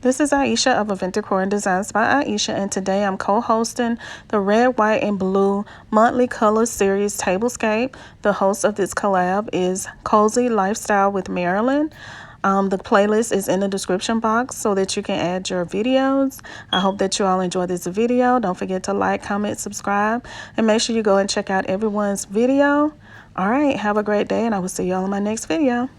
This is Ieasha of Decor and Designs by Ieasha, and today I'm co-hosting the Red, White, and Blue Monthly Color Series Tablescape. The host of this collab is Cozy Lifestyle with Marilyn. The playlist is in the description box so that you can add your videos. I hope that you all enjoy this video. Don't forget to like, comment, subscribe, and make sure you go and check out everyone's video. All right, have a great day, and I will see you all in my next video.